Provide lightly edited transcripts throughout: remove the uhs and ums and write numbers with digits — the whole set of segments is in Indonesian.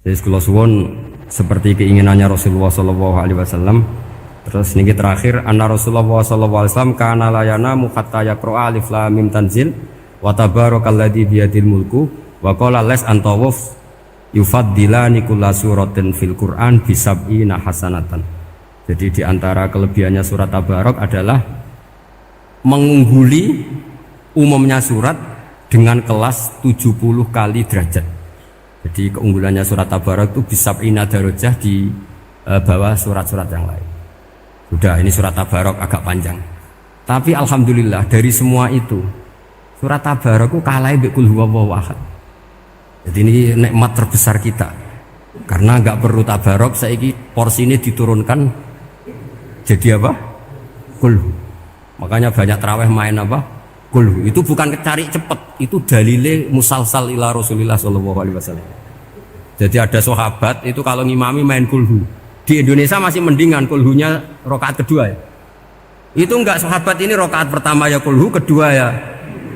Jadi kula suwun seperti keinginannya Rasulullah sallallahu alaihi wasallam. Terus niki terakhir anna Rasulullah sallallahu alaihi wasallam kana la yanamu hatta yaqra alif lam mim tanzil wa tabarakalladzi biyadil mulku wa qala las antawuf yufaddilani kulla suratin fil Qur'an bisab'ina hasanatan. Jadi di antara kelebihannya surat Tabarok adalah mengungguli umumnya surat dengan kelas 70 kali derajat. Jadi keunggulannya surat Tabarok itu bisab'ina darajah di bawah surat-surat yang lain. Sudah, ini surat Tabarok agak panjang. Tapi alhamdulillah dari semua itu surat Tabarok itu kalah mbek Qul huwallahu ahad. Jadi ini nikmat terbesar kita. Karena enggak perlu Tabarok, saiki porsi ini diturunkan jadi apa? Qul. Makanya banyak tarawih main apa? Qul. Itu bukan cari cepet, itu dalile musalsal ila Rasulillah sallallahu alaihi wasallam. Jadi ada sahabat itu kalau ngimami main kulhu. Di Indonesia masih mendingan kulhunya rakaat kedua ya. Itu enggak sahabat ini rakaat pertama ya kulhu, kedua ya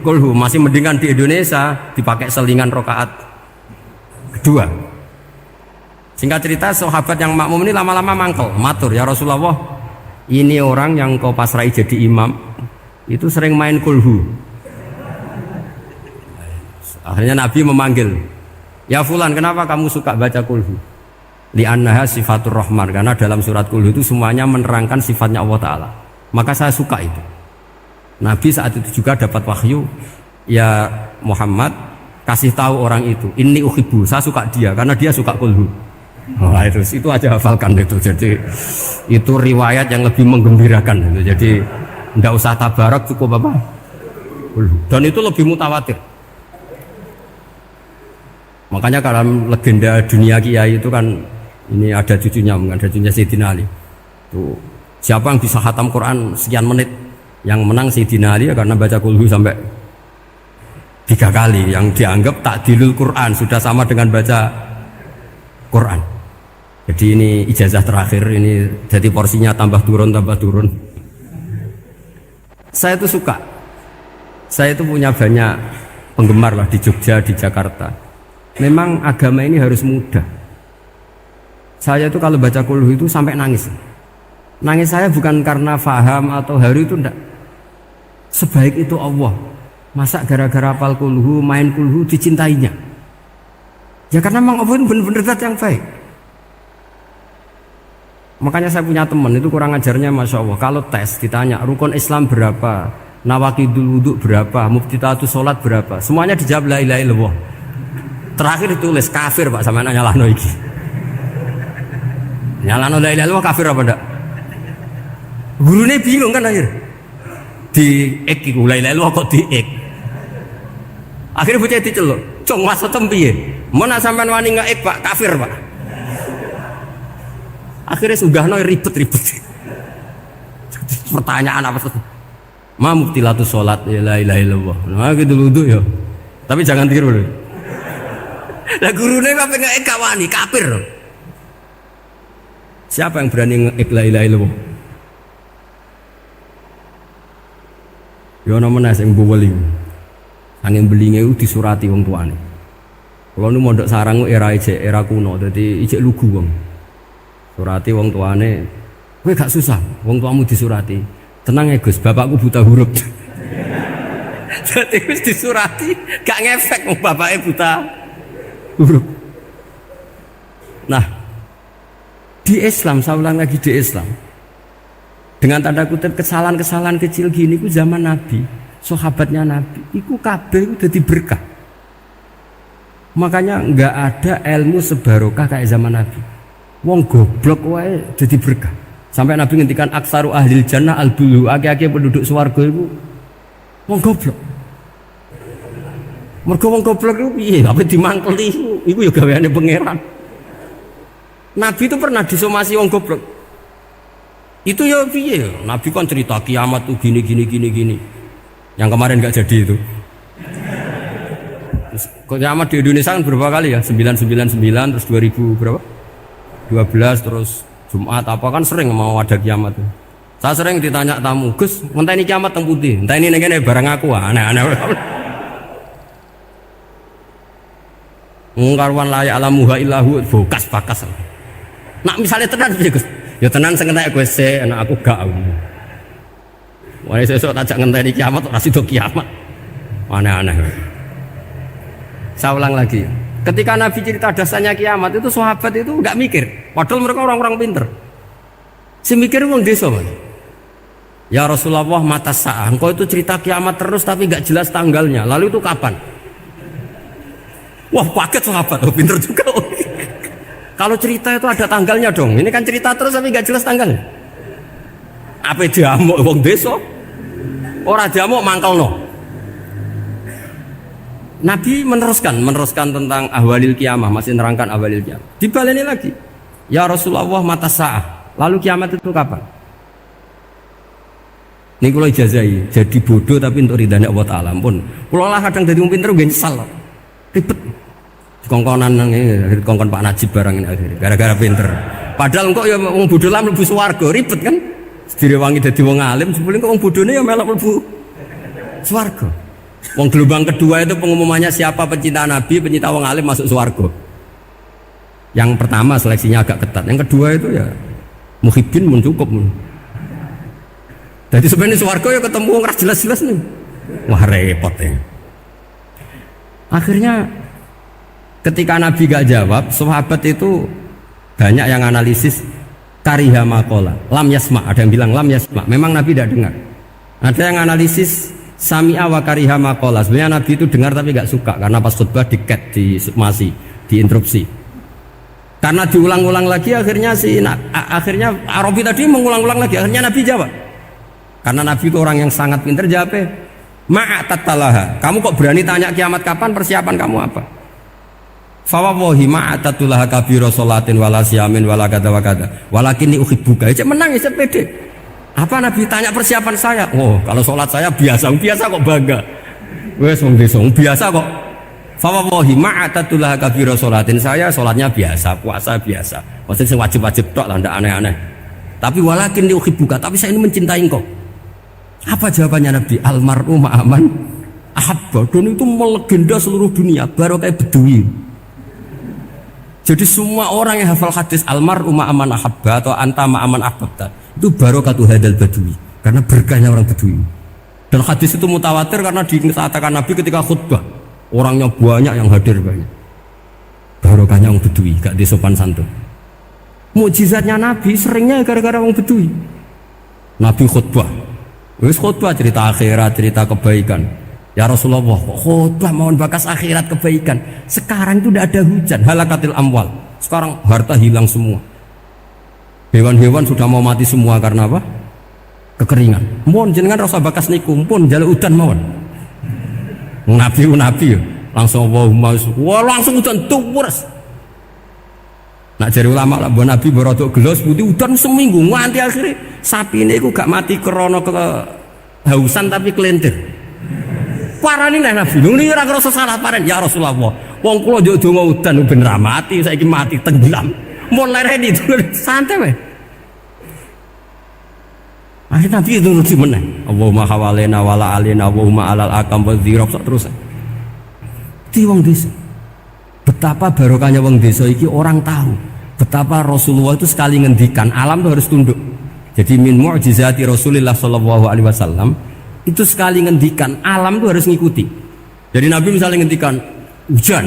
kulhu. Masih mendingan di Indonesia dipakai selingan rakaat kedua. Singkat cerita sahabat yang makmum ini lama-lama mangkel, matur ya Rasulullah, ini orang yang kau pasrai jadi imam itu sering main kulhu. Akhirnya Nabi memanggil, ya fulan, kenapa kamu suka baca kulhu? Li'annaha sifatur rahman, karena dalam surat kulhu itu semuanya menerangkan sifatnya Allah Ta'ala. Maka saya suka itu. Nabi saat itu juga dapat wahyu, ya Muhammad kasih tahu orang itu, inni uhibbu, saya suka dia karena dia suka kulhu. Nah, itu aja hafalkan itu. Jadi itu riwayat yang lebih menggembirakan itu. Jadi tidak usah Tabarok, cukup apa? Kulhu. Dan itu lebih mutawatir. Makanya dalam legenda dunia kiai itu kan ini ada cucunya Sayyidina Ali. Tuh, siapa yang bisa khatam Quran sekian menit, yang menang Sayyidina Ali ya, karena baca kulhu sampai 3 kali, yang dianggap takdilul Quran, sudah sama dengan baca Quran. Jadi ini ijazah terakhir, ini jadi porsinya tambah turun. Saya itu suka. Saya itu punya banyak penggemar lah di Jogja, di Jakarta. Memang agama ini harus mudah. Saya itu kalau baca kulhu itu sampai nangis. Nangis saya bukan karena faham atau haru, itu enggak. Sebaik itu Allah. Masa gara-gara hafal kulhu, main kulhu dicintainya? Ya karena memang Allah itu benar-benar zat yang baik. Makanya saya punya teman itu kurang ajarnya Masya Allah. Kalau tes ditanya rukun Islam berapa, nawakidul wudhu berapa, muftitatus sholat berapa, semuanya dijawab la ilaha illallah. Terakhir ditulis kafir Pak, sama nyalahno iki. Nyalahno la ilaha illallah kafir apa ndak? Gurune bingung kan akhir. Di ek iku la ilaha illallah kok di ek. Akhirnya bocah diceluk, "Cung maksudem piye? Mun sampean wani ngek Pak, kafir Pak." Akhirnya sugahno ribet-ribet. Pertanyaan apa tuh? Ma muftilatus sholat ya la ilaha illallah. Nah gitu wudu ya. Tapi jangan tiru lho. Lah gurune kok ngek kawani kafir. Siapa yang berani ngek la ilaha illallah? Ya ana meneh sing mbuweling. Angin belinge itu disurati wong tuane. Kalau nu mondok sarang era kuno, jadi ijek lugu wong. Surati wong tuane, kowe gak susah, wong tuamu disurati. Tenang ya Gus, bapakku buta huruf. Jadi wis disurati, gak ngefek wong bapaknya buta huruf. Nah, di Islam, saya ulang lagi di Islam. Dengan tanda kutip kesalahan-kesalahan kecil gini ku zaman Nabi, sahabatnya Nabi, iku kabeh udah berkah. Makanya nggak ada ilmu sebarokah kayak zaman Nabi. Wong goblok wae dadi berkah. Sampai Nabi ngendikan aksaru ahlil jannah al-bulu, akeh-akeh penduduk swarga iku wong goblok. Mergo wong goblok iku piye? Apa dimangkeli iku ya gaweane pangeran. Nabi itu pernah disomasi wong goblok. Itu ya piye? Nabi kan cerita kiamat tuh gini. Yang kemarin nggak jadi itu. Terus kiamat di Indonesia kan berapa kali ya? 999 terus 2000 berapa? 12 terus Jumat apa kan sering mau ada kiamat. Saya sering ditanya tamu, Gus, entah ini kiamat teng putih, entah ini barang aku aneh-aneh. Ngkarwan layak alamuha illahu bokas bakas. Nak misalnya tenan piye Gus? Ya tenan sing entek kowe sik, anak aku gak. Wah sesuk tajak ngenteni kiamat ora sida kiamat. Aneh-aneh. Saya ulang lagi. Ketika Nabi cerita dasarnya kiamat itu sahabat itu enggak mikir. Padahal mereka orang-orang pinter. Si mikir wong desa, Mas. Ya Rasulullah mata sa'ah. Engkau itu cerita kiamat terus tapi enggak jelas tanggalnya. Lalu itu kapan? Wah, paket sahabat. Oh, pinter juga. Kalau cerita itu ada tanggalnya dong. Ini kan cerita terus tapi enggak jelas tanggalnya. Apa diamuk wong desa? Ora diamuk mangkelno. Nabi meneruskan tentang ahwalil kiamah, masih nerangkan ahwalil kiamah. Dibaleni lagi. Ya Rasulullah mata sa'ah. Lalu kiamat itu kapan? Ini kalau ijazai, jadi bodoh tapi untuk ridhanya Allah Ta'ala pun. Kalau lah kadang jadi pinter gue nyesal. Ribet. Kongkonan ini, kongkon Pak Najib barang ini akhirnya. Gara-gara pinter. Padahal kok ya wong bodoh lah mlebu swarga, ribet kan? Direwangi dadi wong alim, sebelum kok wong bodone ya melok mlebu swarga. Wong gelombang kedua itu pengumumannya siapa pencinta Nabi, pencinta wong alim masuk swarga. Yang pertama seleksinya agak ketat, yang kedua itu ya muhibbin mun cukup. Jadi sebenarnya swarga ya ketemu wong ras jelas-jelas nih. Wah repot ya. Akhirnya ketika Nabi gak jawab, sahabat itu banyak yang analisis kariha maqala, lam yasma, ada yang bilang lam yasma, memang Nabi tidak dengar. Ada yang analisis sami'a wa kariha maqala, sebenarnya Nabi itu dengar tapi gak suka karena pas khutbah di-cut, disukmasi, diinterupsi. Karena diulang-ulang lagi akhirnya akhirnya Arabi tadi mengulang-ulang lagi, akhirnya Nabi jawab. Karena Nabi itu orang yang sangat pintar, jawabnya ma'atattalaha, kamu kok berani tanya kiamat kapan, persiapan kamu apa? Fawawahi ma'atatulaha kabiro sholatin wala siyamin wala kada wa kada walakin uhibbuka. Cek menang ya pede. Apa Nabi tanya persiapan saya? Oh kalau sholat saya biasa kok bangga. Wes wong desa biasa kok. Fawawahi ma'atatulaha kabiro sholatin, saya sholatnya biasa, puasa biasa. Maksudnya wajib-wajib tok lah, ndak aneh-aneh. Tapi walakin uhibbuka, tapi saya ini mencintai engkau. Apa jawabannya Nabi? Almar'u ma'aman ahabba. Dan itu melegenda seluruh dunia, baru kayak Bedui. Jadi semua orang yang hafal hadis almar'u ma'aman ahabba atau anta ma'aman ahbabta itu barokatuh hadal badui, karena berkahnya orang Bedui. Dan hadis itu mutawatir karena dikatakan Nabi ketika khutbah orangnya banyak yang hadir banyak. Barokahnya orang Bedui, gak disopan santun. Mukjizatnya Nabi seringnya gara-gara orang Bedui. Nabi khutbah, wis khutbah cerita akhirat, cerita kebaikan. Ya Rasulullah, khutbah mohon bakas akhirat kebaikan. Sekarang itu tidak ada hujan, halakatil amwal. Sekarang harta hilang semua. Hewan-hewan sudah mau mati semua karena apa? Kekeringan. Mohon jenengan rasa bakas niku, pun jaluk udan mawon. Nabi langsung Allahumma, wah langsung udan tuwres. Nak jari ulama lah, Nabi berodok gelos putih udan seminggu nganti akhirnya sapi ini gak mati krono kehausan tapi kelentir. Parani nek Nabi, ini ora ngrasa salah paren ya Rasulullah. Wong kula yo donga udan ben ra mati, saiki mati tenggelam. Mun lereni santai wae. Akhirnya Nabi itu nuruti meneh. Allahumma hawalena wala alina Allahumma alal akam wa dzirab terus. Di wong desa. Betapa barokahnya wong desa iki orang tahu. Betapa Rasulullah itu sekali ngendikan alam itu harus tunduk. Jadi min mu'jizati Rasulullah sallallahu alaihi wasallam itu sekali ngendikan alam itu harus ngikuti. Jadi Nabi misalnya ngendikan hujan,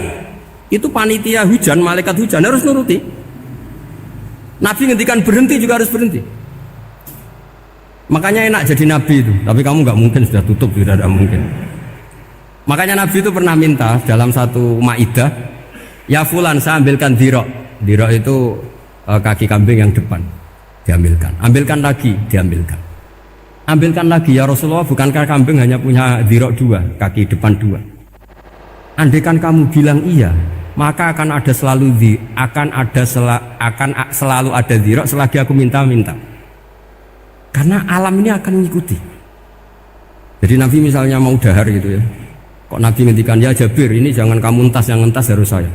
itu panitia hujan, malaikat hujan harus nuruti. Nabi ngendikan berhenti juga harus berhenti. Makanya enak jadi Nabi itu. Tapi kamu nggak mungkin, sudah tutup, tidak ada mungkin. Makanya Nabi itu pernah minta dalam satu maidah, ya fulan saya ambilkan dirok. Dirok itu kaki kambing yang depan, diambilkan. Ambilkan lagi, diambilkan. Ambilkan lagi ya Rasulullah, bukankah kambing hanya punya dirok dua, kaki depan dua? Andaikan kamu bilang iya, maka akan selalu ada dirok selagi aku minta-minta. Karena alam ini akan mengikuti. Jadi Nabi misalnya mau dahar gitu ya, kok Nabi ngendikan ya Jabir, ini jangan kamu entas, yang entas harus saya.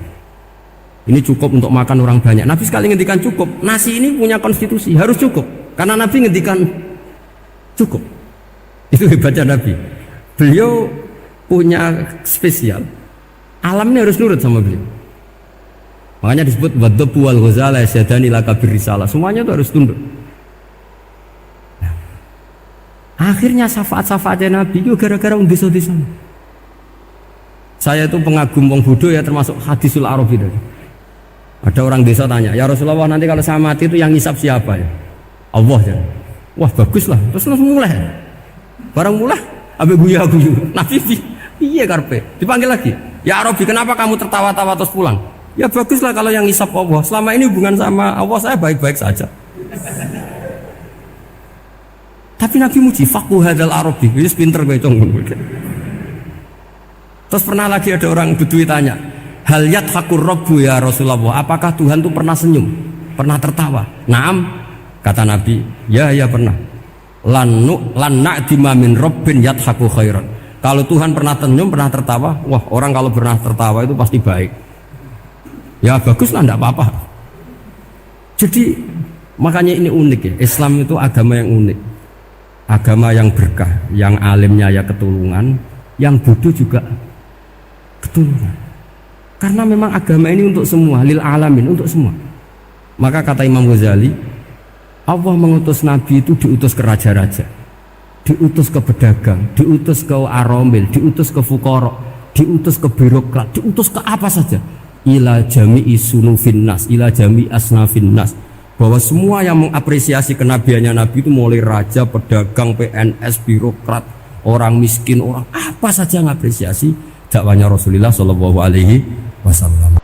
Ini cukup untuk makan orang banyak. Nabi sekali ngendikan cukup. Nasi ini punya konstitusi, harus cukup. Karena Nabi ngendikan cukup. Itu hebatnya Nabi. Beliau punya spesial. Alam ini harus nurut sama beliau. Makanya disebut wadhabu wal ghazala syadani laka birrisalah. Semuanya itu harus tunduk. Nah, akhirnya syafaat-syafaatnya Nabi itu gara-gara desa-desa. Saya itu pengagum wong bodoh ya, termasuk hadisul Arabi tadi. Ada orang desa tanya, ya Rasulullah nanti kalau saya mati itu yang ngisap siapa ya? Allah ya. Wah bagus lah. Terus mulai. Barang mulai, abe guya-guyu. Nabi iya karpe. Dipanggil lagi. Ya Arabi, kenapa kamu tertawa-tawa terus pulang? Ya baguslah kalau yang ngisap Allah. Selama ini hubungan sama Allah saya baik-baik saja. Tapi Nabi muji faqhu hadzal Arabi. Wis pinter kowe cong. Terus pernah lagi ada orang Bedui tanya, hal yadhakur rabbu ya Rasulullah, apakah Tuhan itu pernah senyum, pernah tertawa? Naam, kata Nabi, ya pernah. Lan na'dima min rabbin yadhaku khairan. Kalau Tuhan pernah senyum, pernah tertawa, wah orang kalau pernah tertawa itu pasti baik. Ya bagus lah, enggak apa-apa. Jadi makanya ini unik ya, Islam itu agama yang unik, agama yang berkah, yang alimnya ya ketulungan, yang bodoh juga ketulungan. Karena memang agama ini untuk semua, lil alamin, untuk semua. Maka kata Imam Ghazali, Allah mengutus Nabi itu diutus ke raja-raja, diutus ke pedagang, diutus ke aromil, diutus ke fuqara, diutus ke birokrat, diutus ke apa saja. Ila jami'i sunufin nas, ila jami'i asnafin nas. Bahwa semua yang mengapresiasi kenabiannya Nabi itu mulai raja, pedagang, PNS, birokrat, orang miskin, orang apa saja mengapresiasi dakwahnya Rasulullah Shallallahu Alaihi Wasallam.